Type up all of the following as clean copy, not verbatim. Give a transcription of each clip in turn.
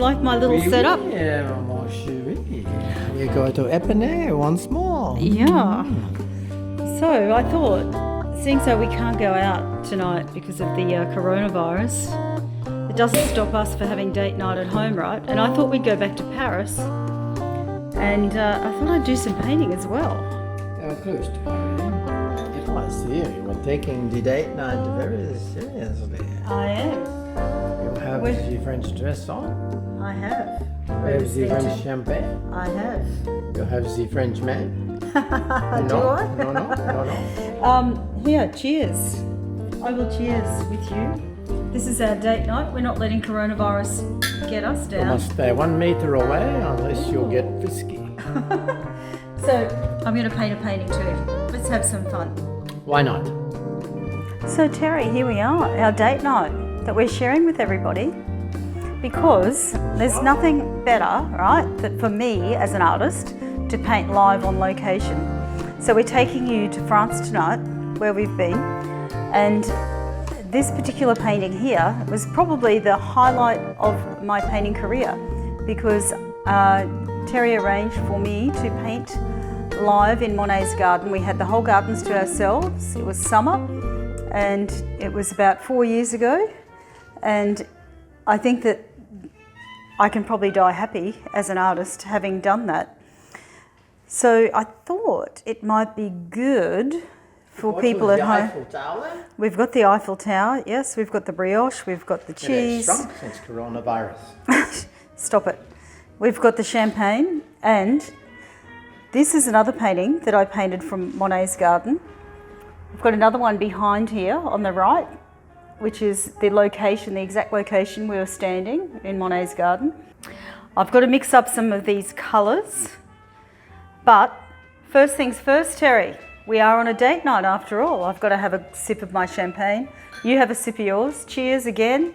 like my little setup? Yeah, mon chéri. We go to Epinay once more. Yeah. So I thought, seeing so we can't go out tonight because of the coronavirus, it doesn't stop us for having date night at home, right? And I thought we'd go back to Paris, and I thought I'd do some painting as well. Close to Paris. It was here. You were taking the date night very seriously. I am. You have the French dress on. I have. You have the French champagne. I have. You have the French man. Do I? No. Here, cheers. I will cheers with you. This is our date night. We're not letting coronavirus get us down. You must stay 1 meter away unless you get frisky. So I'm going to paint a painting too. Let's have some fun. Why not? So Terry, here we are, our date night that we're sharing with everybody, because there's nothing better, right, that for me as an artist to paint live on location. So we're taking you to France tonight, where we've been, and this particular painting here was probably the highlight of my painting career, because Terry arranged for me to paint live in Monet's garden. We had the whole gardens to ourselves. It was summer, and it was about 4 years ago, and I think that I can probably die happy as an artist having done that. So I thought it might be good for people at home. Eiffel Tower? We've got the Eiffel Tower, yes, we've got the brioche, we've got the cheese. It's shrunk since coronavirus. Stop it. We've got the champagne, and this is another painting that I painted from Monet's garden. I've got another one behind here on the right, which is the location, the exact location we were standing in Monet's garden. I've got to mix up some of these colours, but first things first, Terry, we are on a date night after all. I've got to have a sip of my champagne. You have a sip of yours. Cheers again.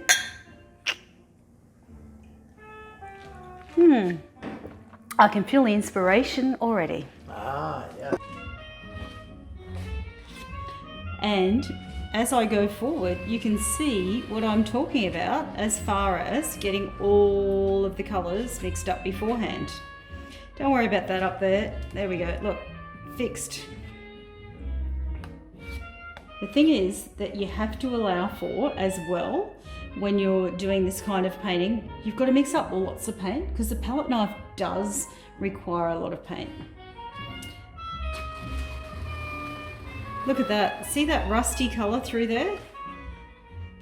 I can feel the inspiration already. Ah, yeah. And as I go forward, you can see what I'm talking about as far as getting all of the colours mixed up beforehand. Don't worry about that up there. There we go. Look, fixed. The thing is that you have to allow for, as well, when you're doing this kind of painting, you've got to mix up lots of paint, because the palette knife does require a lot of paint. Look at that. See that rusty colour through there?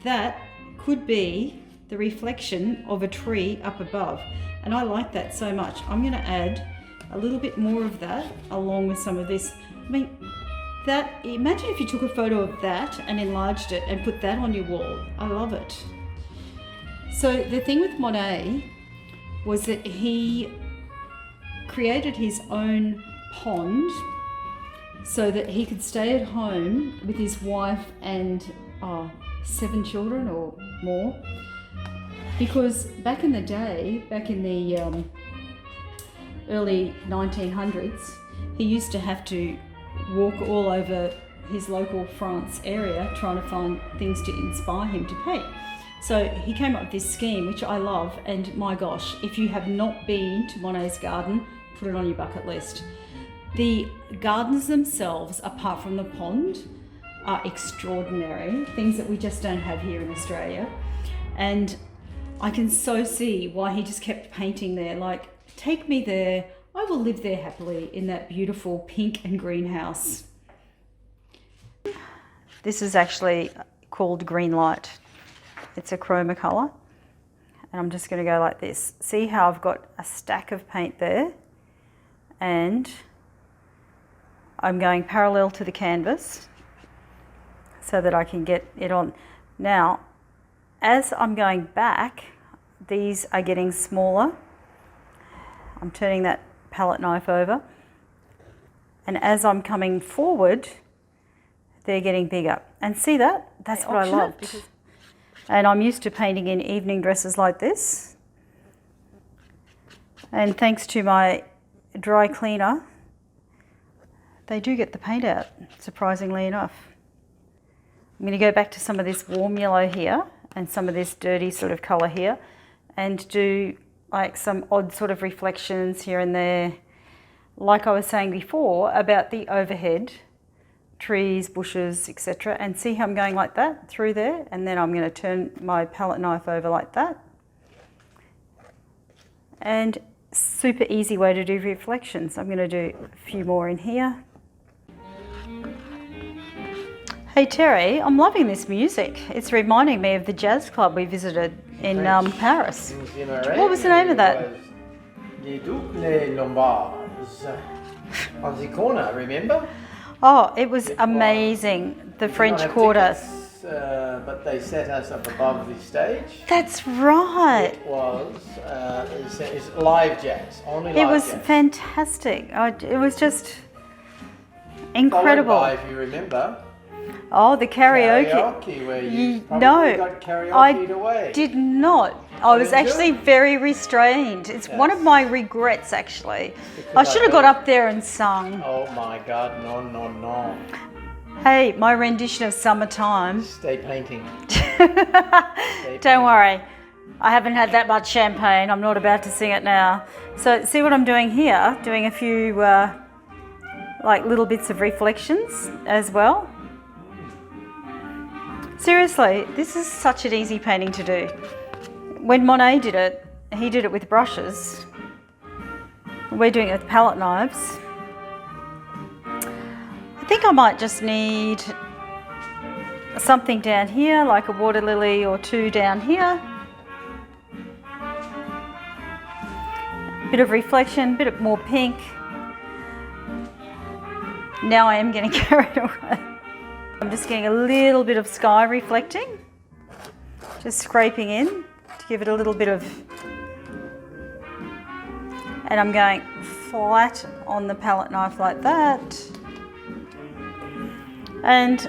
That could be the reflection of a tree up above. And I like that so much. I'm going to add a little bit more of that along with some of this. I mean, that, imagine if you took a photo of that and enlarged it and put that on your wall. I love it. So the thing with Monet was that he created his own pond so that he could stay at home with his wife and 7 children or more. Because back in the day, back in the early 1900s, he used to have to walk all over his local France area trying to find things to inspire him to paint. So he came up with this scheme, which I love, and my gosh, if you have not been to Monet's garden, put it on your bucket list. The gardens themselves, apart from the pond, are extraordinary, things that we just don't have here in Australia. And I can so see why he just kept painting there. Like, take me there, I will live there happily in that beautiful pink and green house. This is actually called green light. It's a chroma colour, and I'm just going to go like this. See how I've got a stack of paint there, and I'm going parallel to the canvas so that I can get it on. Now, as I'm going back, these are getting smaller. I'm turning that palette knife over, and as I'm coming forward, they're getting bigger. And see that? That's what I love. And I'm used to painting in evening dresses like this. And thanks to my dry cleaner, they do get the paint out, surprisingly enough. I'm going to go back to some of this warm yellow here and some of this dirty sort of colour here and do like some odd sort of reflections here and there. Like I was saying before about the overhead, trees, bushes, etc. And see how I'm going like that through there? And then I'm going to turn my palette knife over like that. And super easy way to do reflections. I'm going to do a few more in here. Hey Terry, I'm loving this music. It's reminding me of the jazz club we visited in Paris. What was the name of that? Les Doubles Lombards on the corner, remember? Oh, it was amazing. The French Quarter. Tickets, but they set us up above the stage. That's right. It was it's live jazz, only live It was jazz. fantastic. It was just incredible. Followed by, if you remember, Oh, the karaoke. karaoke where you probably No, got karaoke'd I away. did not. I was Didn't you? actually very restrained. It's one of my regrets, actually. I Because should have got up there and sung. Oh my God, no, no, no. Hey, my rendition of Summertime. Stay painting. Don't worry. I haven't had that much champagne. I'm not about to sing it now. So see what I'm doing here? Doing a few like little bits of reflections as well. Seriously, this is such an easy painting to do. When Monet did it, he did it with brushes. We're doing it with palette knives. I think I might just need something down here, like a water lily or two down here. Bit of reflection, bit of more pink. Now I am getting carried away. I'm just getting a little bit of sky reflecting, just scraping in to give it a little bit of, and I'm going flat on the palette knife like that. And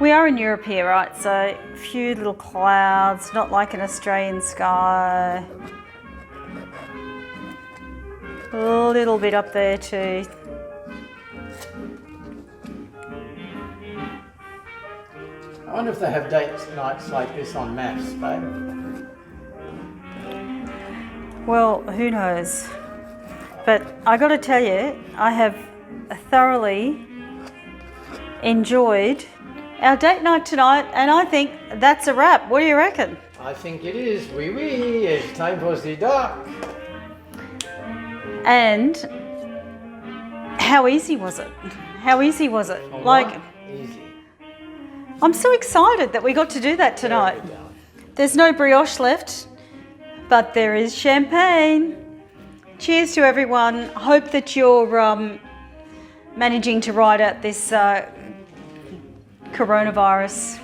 we are in Europe here, right? So a few little clouds, not like an Australian sky. A little bit up there too. I wonder if they have date nights like this on maths, babe. Well, who knows? But I got to tell you, I have thoroughly enjoyed our date night tonight, and I think that's a wrap. What do you reckon? I think it is. Oui, oui. It's time for the dark. And how easy was it? How easy was it? Like, easy. I'm so excited that we got to do that tonight. There's no brioche left, but there is champagne. Cheers to everyone. Hope that you're managing to ride out this coronavirus.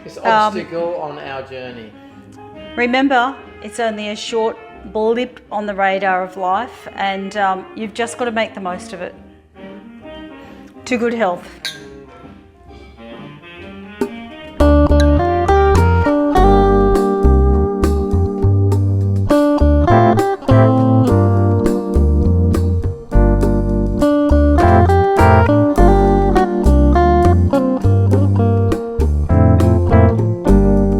This obstacle on our journey. Remember, it's only a short blip on the radar of life, and you've just got to make the most of it. To good health.